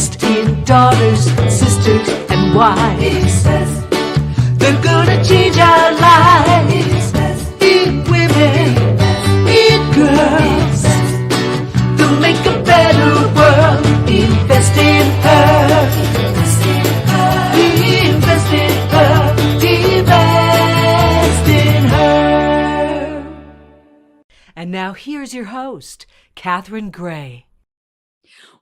Invest in daughters, sisters, and wives. They're gonna change our lives. In women, in girls. They'll make a better world. Invest in her. Invest in her. Invest in her. Invest in her. And now here's your host, Catherine Gray.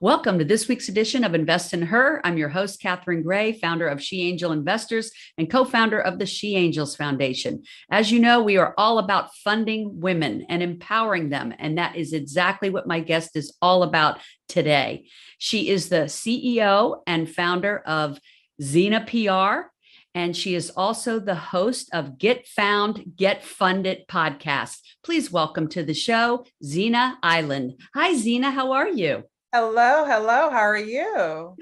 Welcome to this week's edition of Invest in Her. I'm your host, Catherine Gray, founder of She Angel Investors and co-founder of the She Angels Foundation. As you know, we are all about funding women and empowering them. And that is exactly what my guest is all about today. She is the CEO and founder of Xina PR. And she is also the host of Get Found, Get Funded podcast. Please welcome to the show, Xina Eiland. Hi, Xina. How are you? Hello. How are you?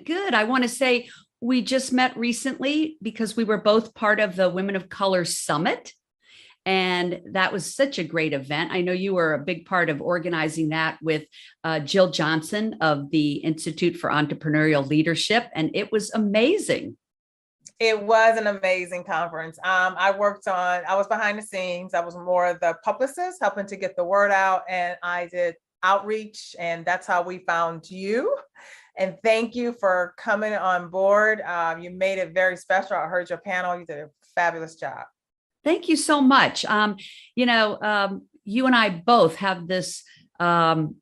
Good. I want to say we just met recently because we were both part of the Women of Color Summit. And that was such a great event. I know you were a big part of organizing that with Jill Johnson of the Institute for Entrepreneurial Leadership. And it was amazing. It was an amazing conference. I was behind the scenes. I was more of the publicist, helping to get the word out. And I did outreach, and that's how we found you. And thank you for coming on board. You made it very special. I heard your panel. You did a fabulous job. Thank you so much. You and I both have this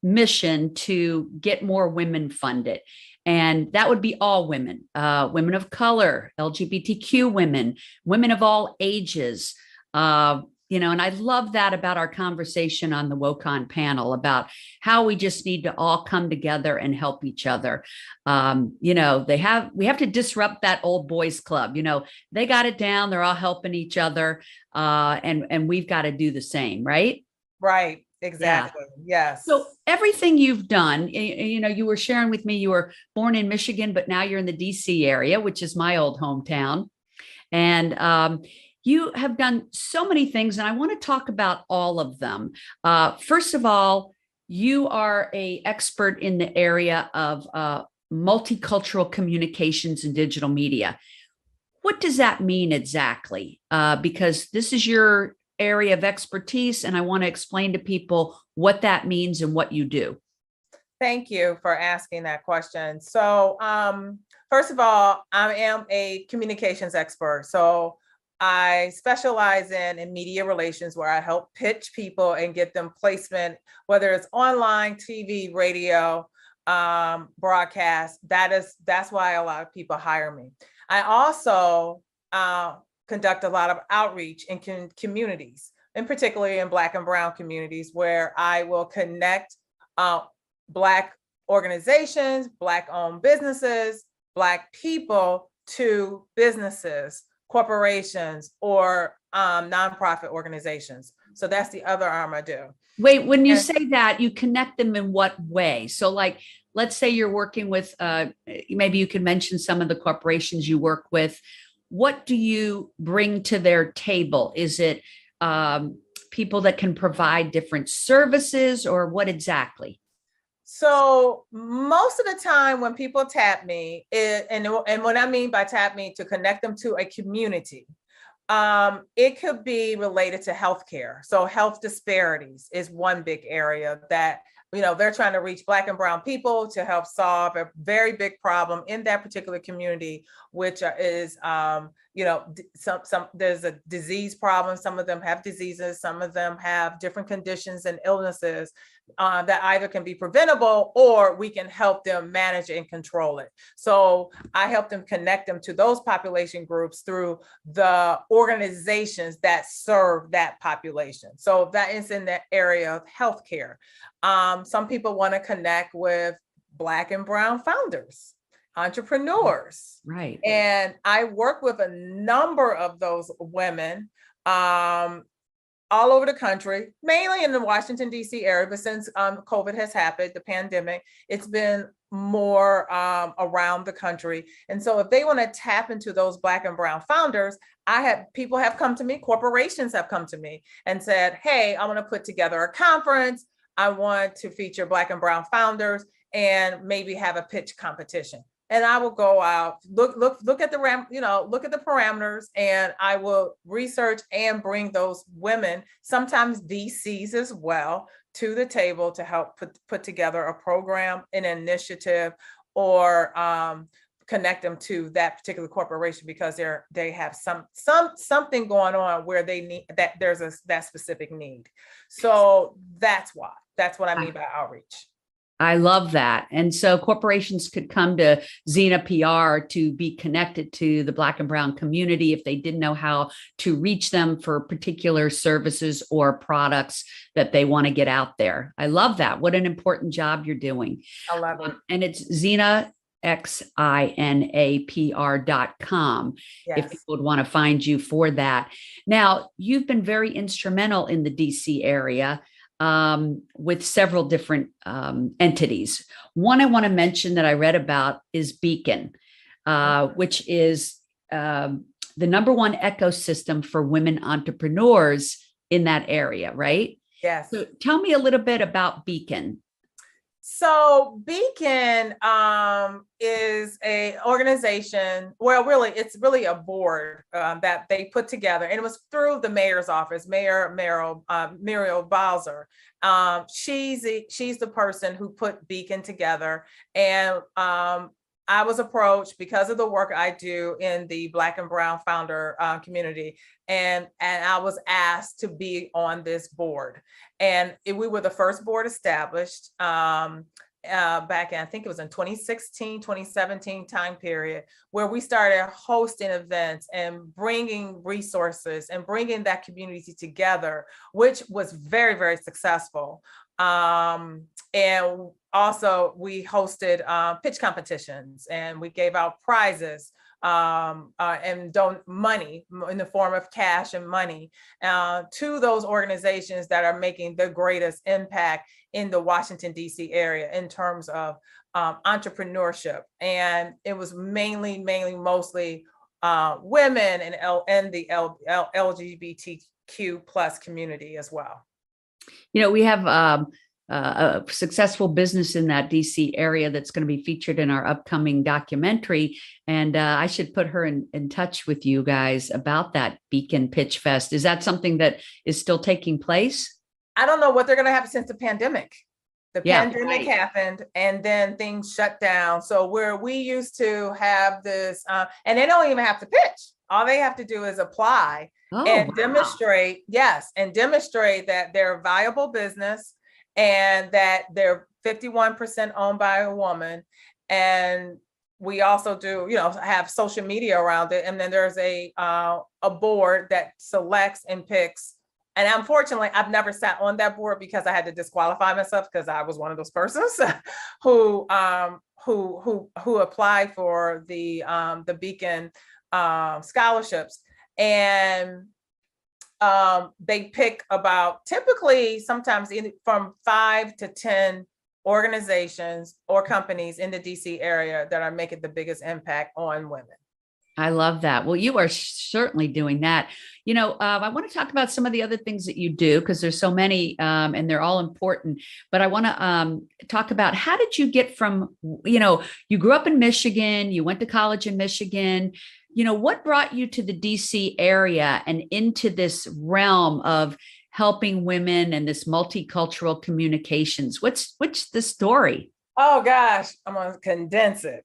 mission to get more women funded. And that would be all women, women of color, LGBTQ women, women of all ages. And I love that about our conversation on the WOCON panel about how we just need to all come together and help each other. We have to disrupt that old boys club. They got it down. They're all helping each other. And we've got to do the same, right? Right. Exactly. Yeah. Yes. So everything you've done, you were sharing with me, you were born in Michigan, but now you're in the DC area, which is my old hometown. And, you have done so many things, and I want to talk about all of them. First of all, you are an expert in the area of multicultural communications and digital media. What does that mean exactly? Because this is your area of expertise, and I want to explain to people what that means and what you do. Thank you for asking that question. So, first of all, I am a communications expert. So I specialize in media relations, where I help pitch people and get them placement, whether it's online, TV, radio, broadcast. That's why a lot of people hire me. I also conduct a lot of outreach in communities, and particularly in Black and Brown communities, where I will connect Black organizations, Black-owned businesses, Black people to businesses, corporations, or nonprofit organizations. So that's the other arm I do. Wait, when you say that, you connect them in what way? So let's say you're working with, maybe you can mention some of the corporations you work with. What do you bring to their table? Is it people that can provide different services, or what exactly? So most of the time when people tap me, and what I mean by tap me, to connect them to a community, it could be related to healthcare. So health disparities is one big area that, they're trying to reach Black and Brown people to help solve a very big problem in that particular community, which is, there's a disease problem. Some of them have diseases. Some of them have different conditions and illnesses that either can be preventable, or we can help them manage and control it. So I help them connect them to those population groups through the organizations that serve that population. So that is in the area of healthcare. Some people want to connect with Black and Brown founders, entrepreneurs. Right. And I work with a number of those women all over the country, mainly in the Washington, D.C. area. But since COVID has happened, the pandemic, it's been more around the country. And so if they want to tap into those Black and Brown founders, people have come to me, corporations have come to me and said, hey, I want to put together a conference. I want to feature Black and Brown founders. and maybe have a pitch competition. And I will go out, look at the look at the parameters, and I will research and bring those women, sometimes VCs as well, to the table to help put together a program, an initiative, or connect them to that particular corporation because they have something going on where they need that that specific need. So that's what I mean by outreach. I love that. And so corporations could come to Xina PR to be connected to the Black and Brown community if they didn't know how to reach them for particular services or products that they want to get out there. I love that. What an important job you're doing. I love it. And it's Xina, XINAPR.com. Yes. If people would want to find you for that. Now, you've been very instrumental in the DC area with several different entities. One I want to mention that I read about is Beacon, which is the #1 ecosystem for women entrepreneurs in that area, right? Yes. So tell me a little bit about Beacon. So Beacon is a organization, well, really, it's really a board that they put together, and it was through the mayor's office, Muriel Bowser. She's the person who put Beacon together, and I was approached because of the work I do in the Black and Brown founder community, and I was asked to be on this board. And we were the first board established back in, I think it was in 2016, 2017 time period, where we started hosting events and bringing resources and bringing that community together, which was very, very successful. And also we hosted pitch competitions, and we gave out prizes and money in the form of cash and money to those organizations that are making the greatest impact in the Washington, D.C. area in terms of entrepreneurship. And it was mostly women and the LGBTQ plus community as well. You know, we have a successful business in that DC area that's going to be featured in our upcoming documentary. And I should put her in touch with you guys about that Beacon Pitchfest. Is that something that is still taking place? I don't know what they're going to have since the pandemic. The pandemic right. happened, and then things shut down. So where we used to have this, and they don't even have to pitch. All they have to do is apply and demonstrate, and demonstrate that they're a viable business, and that they're 51% owned by a woman. And we also do, have social media around it. And then there's a board that selects and picks. And unfortunately, I've never sat on that board because I had to disqualify myself because I was one of those persons who applied for the Beacon scholarships. And they pick about typically sometimes from 5 to 10 organizations or companies in the DC area that are making the biggest impact on women. I love that. Well, you are certainly doing that. I want to talk about some of the other things that you do because there's so many and they're all important. But I want to talk about, how did you get from, you grew up in Michigan, you went to college in Michigan. What brought you to the DC area and into this realm of helping women and this multicultural communications? What's the story? Oh gosh, I'm gonna condense it.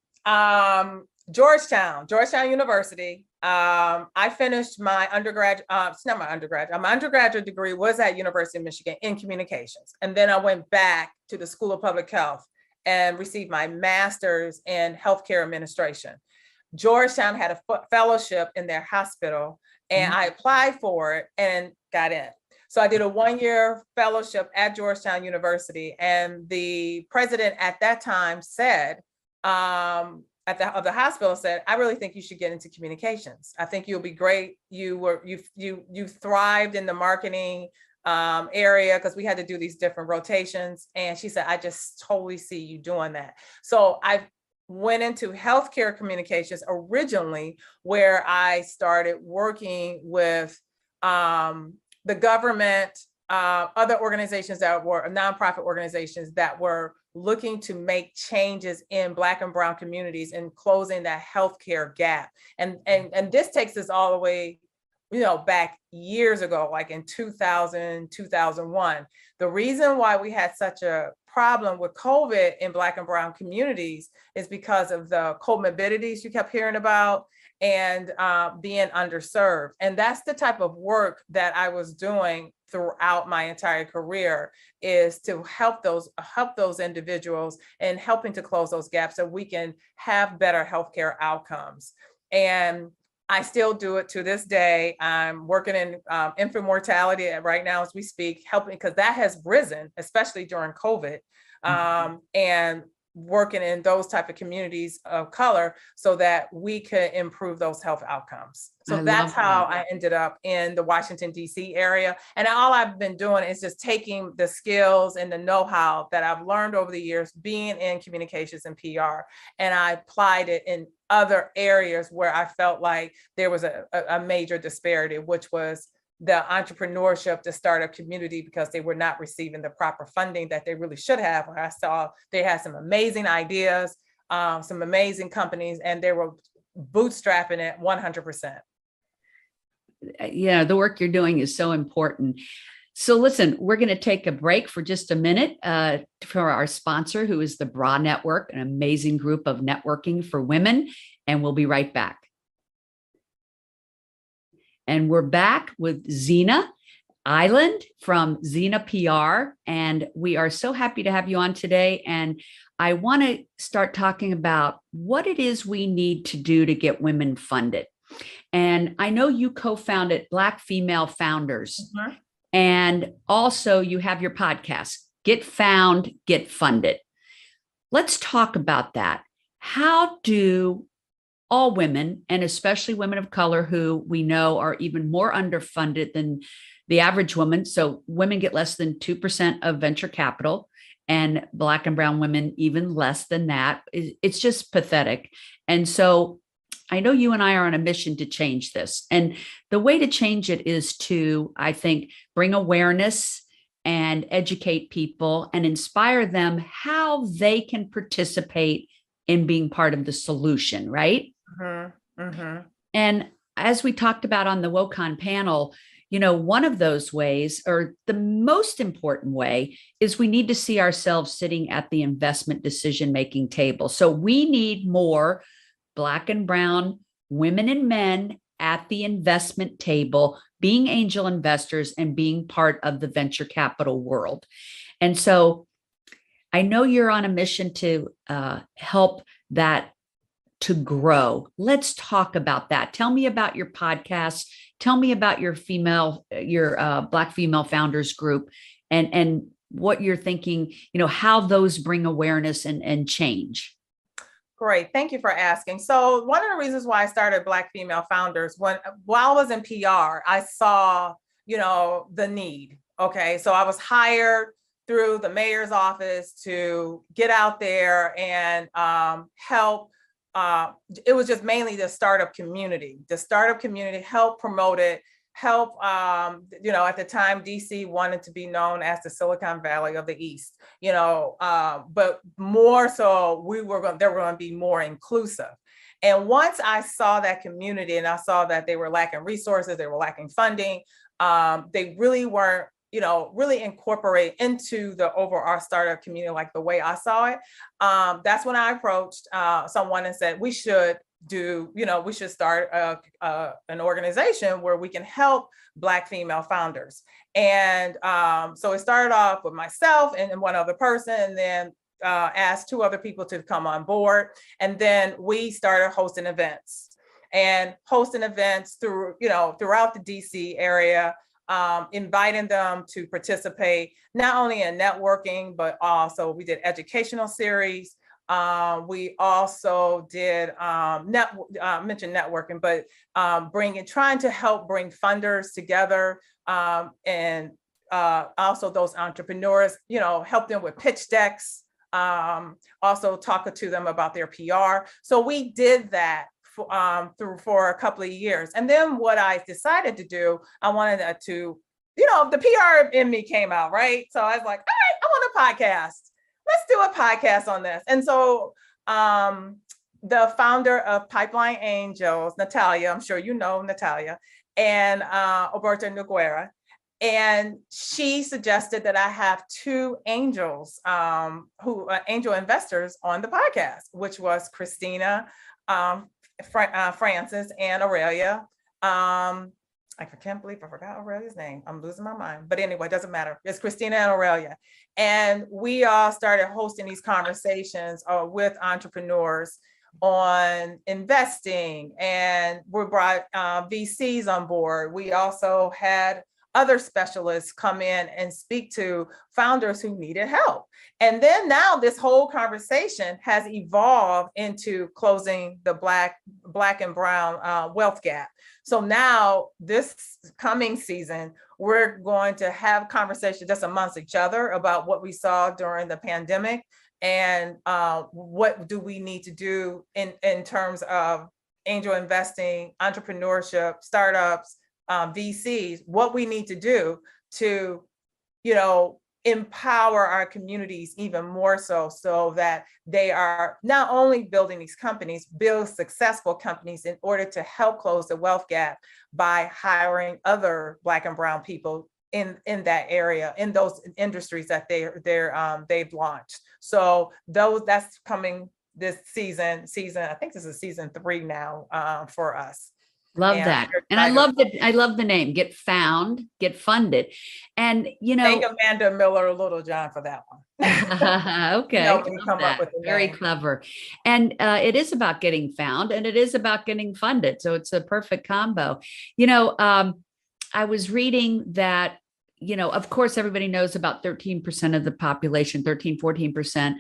Georgetown University. I finished my undergraduate, it's not my undergraduate, my undergraduate degree was at University of Michigan in communications. And then I went back to the School of Public Health and received my master's in healthcare administration. Georgetown had a fellowship in their hospital, and I applied for it and got in. So I did a 1-year fellowship at Georgetown University, and the president at that time said, of the hospital said, I really think you should get into communications. I think you'll be great. You thrived in the marketing area because we had to do these different rotations. And she said, I just totally see you doing that. So I went into healthcare communications originally, where I started working with the government other organizations that were nonprofit organizations that were looking to make changes in Black and Brown communities and closing that healthcare gap. And this takes us all the way, back years ago, like in 2000, 2001. The reason why we had such a problem with COVID in Black and Brown communities is because of the comorbidities you kept hearing about and being underserved. And that's the type of work that I was doing throughout my entire career, is to help those individuals and helping to close those gaps so we can have better healthcare outcomes. And I still do it to this day. I'm working in infant mortality right now as we speak, helping, because that has risen, especially during COVID, and working in those type of communities of color so that we could improve those health outcomes. So that's how I ended up in the Washington, D.C. area. And all I've been doing is just taking the skills and the know-how that I've learned over the years being in communications and PR, and I applied it in other areas where I felt like there was a major disparity, which was the entrepreneurship, the startup community, because they were not receiving the proper funding that they really should have. I saw they had some amazing ideas, some amazing companies, and they were bootstrapping it 100%. Yeah, the work you're doing is so important. So listen, we're going to take a break for just a minute for our sponsor, who is the BRA Network, an amazing group of networking for women, and we'll be right back. And we're back with Xina Eiland from Xina PR. And we are so happy to have you on today. And I want to start talking about what it is we need to do to get women funded. And I know you co-founded Black Female Founders. Mm-hmm. And also you have your podcast, Get Found, Get Funded. Let's talk about that. How do all women, and especially women of color, who we know are even more underfunded than the average woman. So women get less than 2% of venture capital, and Black and Brown women even less than that. It's just pathetic. And so I know you and I are on a mission to change this. And the way to change it is to, I think, bring awareness and educate people and inspire them how they can participate in being part of the solution, right? Mm-hmm. Mm-hmm. And as we talked about on the WOCON panel, one of those ways, or the most important way, is we need to see ourselves sitting at the investment decision-making table. So we need more Black and Brown women and men at the investment table, being angel investors and being part of the venture capital world. And so I know you're on a mission to help that to grow. Let's talk about that. Tell me about your podcast. Tell me about your Black Female Founders group, and what you're thinking, how those bring awareness and change. Great. Thank you for asking. So one of the reasons why I started Black Female Founders, while I was in PR, I saw, the need. Okay. So I was hired through the mayor's office to get out there and help. It was just mainly the startup community, help promote it, help, at the time, DC wanted to be known as the Silicon Valley of the East, but more so they were going to be more inclusive. And once I saw that community and I saw that they were lacking resources, they were lacking funding, they really weren't, really incorporate into the overall startup community like the way I saw it. That's when I approached someone and said, we should start an organization where we can help Black female founders. And so it started off with myself and one other person, and then asked two other people to come on board. And then we started hosting events throughout the DC area, inviting them to participate, not only in networking, but also we did educational series. We also did mention networking, but trying to help bring funders together, and also those entrepreneurs, help them with pitch decks, also talk to them about their PR. So we did that for a couple of years. And then what I decided to do, I wanted to the PR in me came out, right? So I was like, all right, I want a podcast. Let's do a podcast on this. And so the founder of Pipeline Angels, Natalia, I'm sure you know Natalia, and Alberto Noguera. And she suggested that I have two angels, angel investors on the podcast, which was Christina Francis and Aurelia. I can't believe I forgot Aurelia's name. I'm losing my mind. But anyway, it doesn't matter. It's Christina and Aurelia. And we all started hosting these conversations with entrepreneurs on investing, and we brought VCs on board. We also had other specialists come in and speak to founders who needed help. And then now this whole conversation has evolved into closing the Black and brown wealth gap. So now this coming season, we're going to have conversations just amongst each other about what we saw during the pandemic and what do we need to do in terms of angel investing, entrepreneurship, startups, VCs, what we need to do to, empower our communities even more so that they are not only building these companies, build successful companies in order to help close the wealth gap by hiring other Black and brown people in that area, in those industries that they've launched. So that's coming this season. I think this is season 3 now for us. Love that. And I love the name, Get Found, Get Funded. And, thank Amanda Miller Littlejohn for that one. Okay. Come up with very clever. And it is about getting found, and it is about getting funded. So it's a perfect combo. I was reading that, of course, everybody knows about 13% of the population, 14%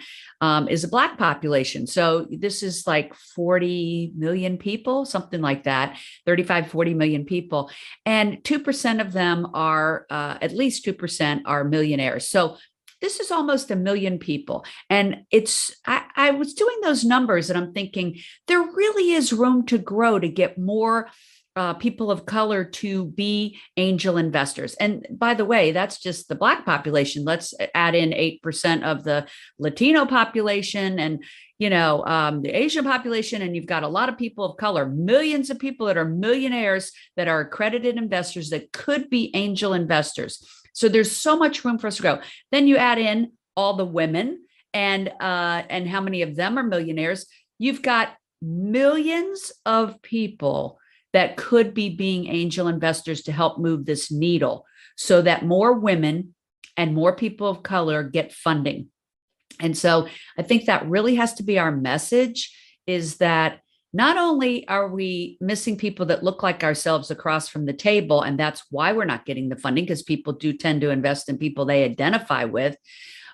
is a Black population. So this is like 40 million people, something like that, 35, 40 million people. And 2% of them are, at least 2% are millionaires. So this is almost 1 million people. And I was doing those numbers and I'm thinking, there really is room to grow to get more people of color to be angel investors. And by the way, that's just the Black population. Let's add in 8% of the Latino population and, the Asian population. And you've got a lot of people of color, millions of people that are millionaires that are accredited investors that could be angel investors. So there's so much room for us to grow. Then you add in all the women and how many of them are millionaires. You've got millions of people that could be being angel investors to help move this needle so that more women and more people of color get funding. And so I think that really has to be our message, is that not only are we missing people that look like ourselves across from the table, and that's why we're not getting the funding, because people do tend to invest in people they identify with,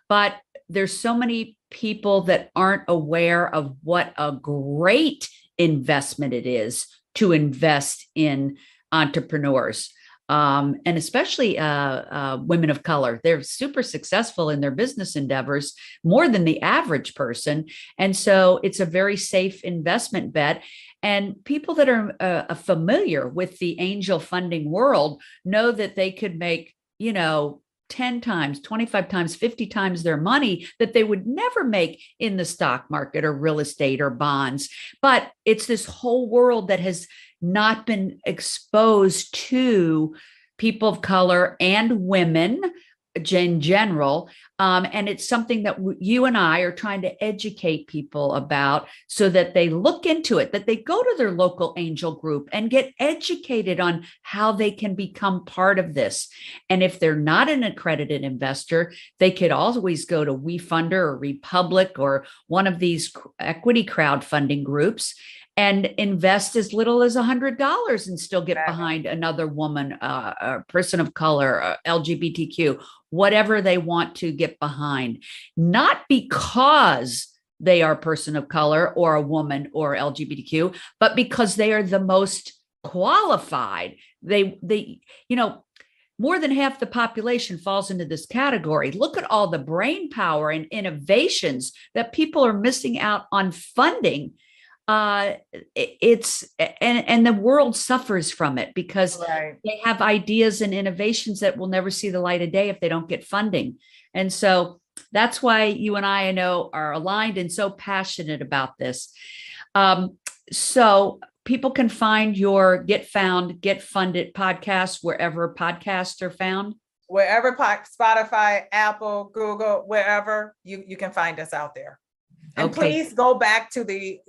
but there's so many people that aren't aware of what a great investment it is to invest in entrepreneurs, and especially women of color. They're super successful in their business endeavors, more than the average person. And so it's a very safe investment bet. And people that are familiar with the angel funding world know that they could make, 10 times, 25 times, 50 times their money that they would never make in the stock market or real estate or bonds. But it's this whole world that has not been exposed to people of color and women in general. And it's something that you and I are trying to educate people about so that they look into it, that they go to their local angel group and get educated on how they can become part of this. And if they're not an accredited investor, they could always go to WeFunder or Republic or one of these equity crowdfunding groups and invest as little as $100 and still get behind another woman, a person of color, LGBTQ, whatever they want to get behind, not because they are a person of color or a woman or LGBTQ, but because they are the most qualified. They, more than half the population falls into this category. Look at all the brain power and innovations that people are missing out on funding. it's and the world suffers from it because Right. they have ideas and innovations that will never see the light of day if they don't get funding. And so that's why you and I know, are aligned and so passionate about this. So people can find your Get Found, Get Funded podcast wherever podcasts are found. Wherever, Spotify, Apple, Google, wherever you can find us out there. And Okay. please go back to the,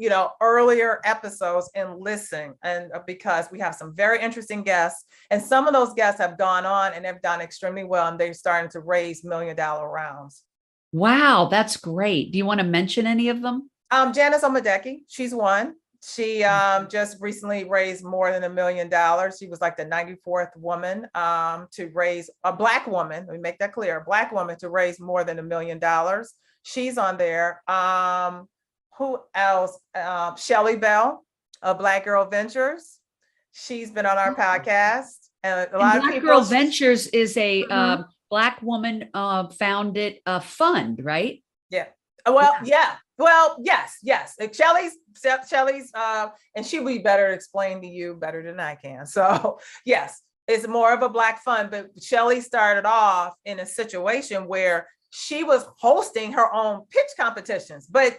earlier episodes and listen. And because we have some very interesting guests, and some of those guests have gone on and have done extremely well, and they're starting to raise $1 million rounds. Wow, that's great. Do you want to mention any of them? Janice Omedeki, she's one. She just recently raised more than $1 million. She was like the 94th woman to raise, a Black woman, let me make that clear, a Black woman to raise more than $1 million. She's on there. Who else? Shelly Bell of Black Girl Ventures. She's been on our podcast. And a lot of Black people. Girl Ventures is a Mhm. Black woman founded a fund, right? Yeah. Well, yeah. Well, yes. Like Shelly's, and she'll be better to explain to you better than I can. So yes, it's more of a Black fund, but Shelly started off in a situation where she was hosting her own pitch competitions, but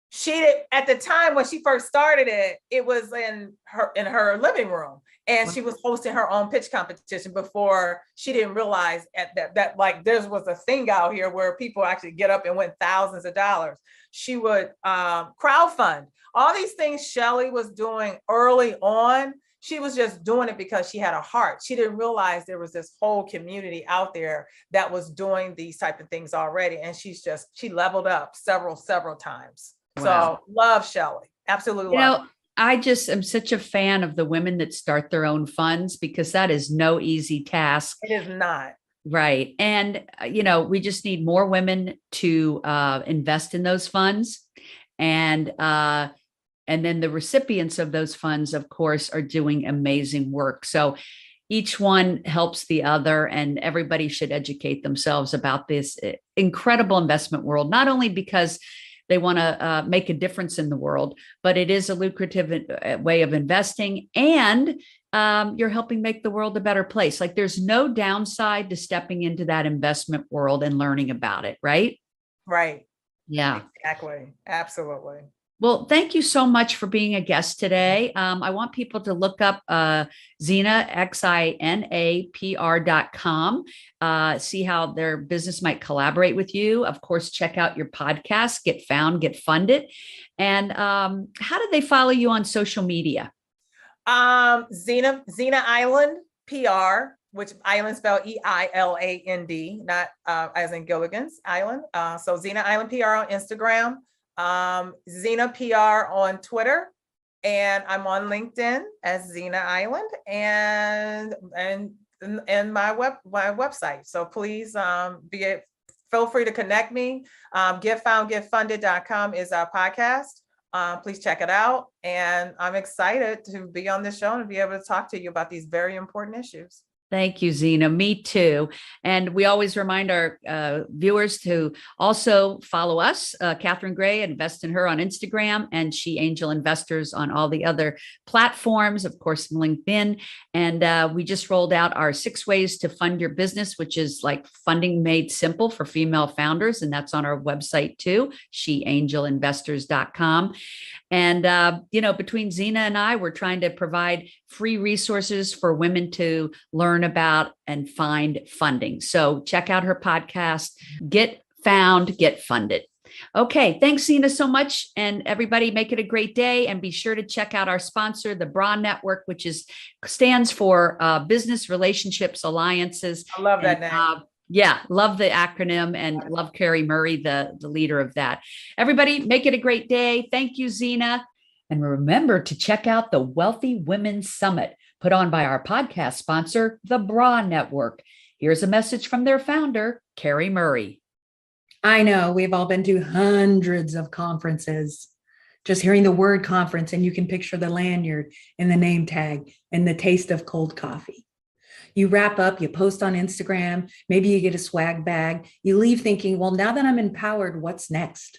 she did, at the time when she first started it, it was in her living room, and she was hosting her own pitch competition before she didn't realize that like there was a thing out here where people actually get up and win thousands of dollars. She would crowdfund all these things Shelly was doing early on. She was just doing it because she had a heart. She didn't realize there was this whole community out there that was doing these type of things already. And she leveled up several times. Wow. So love Shelly. Absolutely. I just am such a fan of the women that start their own funds, because that is no easy task. It is not. Right. And, we just need more women to invest in those funds. And then the recipients of those funds, of course, are doing amazing work. So each one helps the other, and everybody should educate themselves about this incredible investment world, not only because they want to make a difference in the world, but it is a lucrative way of investing, and you're helping make the world a better place. Like, there's no downside to stepping into that investment world and learning about it, right? Right. Yeah. Exactly. Absolutely. Well, thank you so much for being a guest today. I want people to look up Xina, XINAPR.com, see how their business might collaborate with you. Of course, check out your podcast, Get Found, Get Funded. And how do they follow you on social media? Xina Eiland PR, which Island spelled EILAND, not as in Gilligan's Island. So Xina Eiland PR on Instagram. Xina PR on Twitter, and I'm on LinkedIn as Xina Eiland, and my website. So please feel free to connect me. GetFoundGetFunded.com is our podcast. Please check it out, and I'm excited to be on the show and be able to talk to you about these very important issues. Thank you, Xina. Me too. And we always remind our viewers to also follow us, Catherine Gray, invest in her on Instagram, and She Angel Investors on all the other platforms, of course, LinkedIn. And we just rolled out our 6 ways to fund your business, which is like funding made simple for female founders. And that's on our website too, sheangelinvestors.com. And, between Xina and I, we're trying to provide free resources for women to learn about and find funding. So check out her podcast, Get Found, Get Funded. Okay. Thanks, Xina, so much. And everybody, make it a great day. And be sure to check out our sponsor, the BRA Network, which stands for Business Relationships Alliances. I love that name. Yeah, love the acronym, and love Carrie Murray, the leader of that. Everybody, make it a great day. Thank you, Xina. And remember to check out the Wealthy Women's Summit put on by our podcast sponsor, the BRA Network. Here's a message from their founder, Carrie Murray. I know we've all been to hundreds of conferences. Just hearing the word conference, and you can picture the lanyard and the name tag and the taste of cold coffee. You wrap up, you post on Instagram, maybe you get a swag bag, you leave thinking, well, now that I'm empowered, what's next?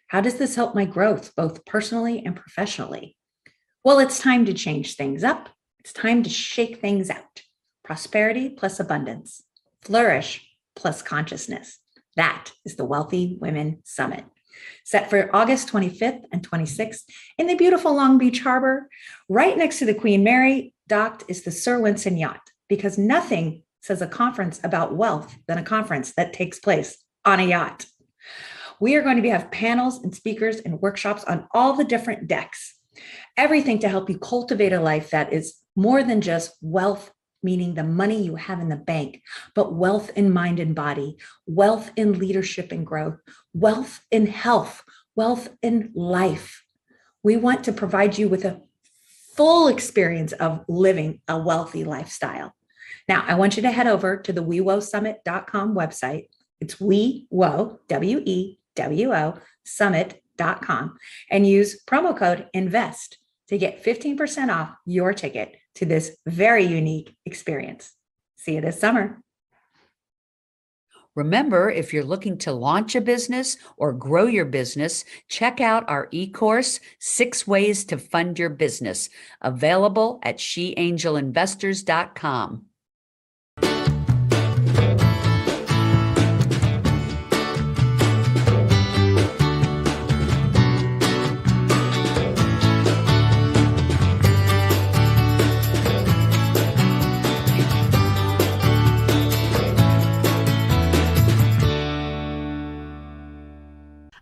How does this help my growth, both personally and professionally? Well, it's time to change things up. It's time to shake things out. Prosperity plus abundance. Flourish plus consciousness. That is the Wealthy Women Summit, set for August 25th and 26th in the beautiful Long Beach Harbor. Right next to the Queen Mary, docked is the Sir Winston yacht, because nothing says a conference about wealth than a conference that takes place on a yacht. We are going to have panels and speakers and workshops on all the different decks. Everything to help you cultivate a life that is more than just wealth, meaning the money you have in the bank, but wealth in mind and body, wealth in leadership and growth, wealth in health, wealth in life. We want to provide you with a full experience of living a wealthy lifestyle. Now, I want you to head over to the wewosummit.com website. It's WeWo, WEWO, summit.com, and use promo code INVEST to get 15% off your ticket to this very unique experience. See you this summer. Remember, if you're looking to launch a business or grow your business, check out our e-course, 6 Ways to Fund Your Business, available at sheangelinvestors.com.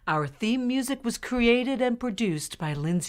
Our theme music was created and produced by Lindsay